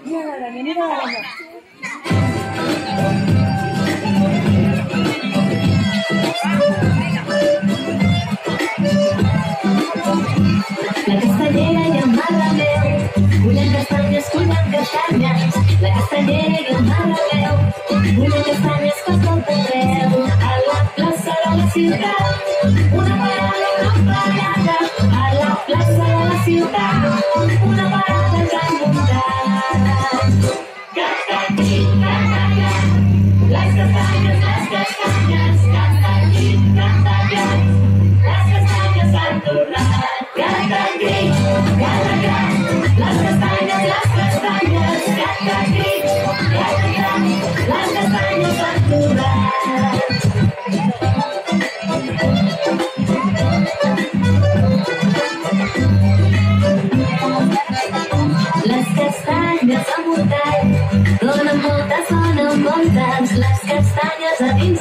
Mira la araña. La castellera i el marraleu, cullen castanyes, la castellera i el marraleu, cullen castanyes per tot arreu, a la plaça de la ciutat, una parada, a la plaça de la ciutat, una parada ens han muntat. Canta aquí, canta allà, les castanyes, canta aquí, canta allà, les castanyes s'han tornat. Canta aquí, canta allà, les castanyes, canta aquí, canta allà, les castanyes s'han tornat. Les castanyes al voltant donen voltes, les castanyes a dins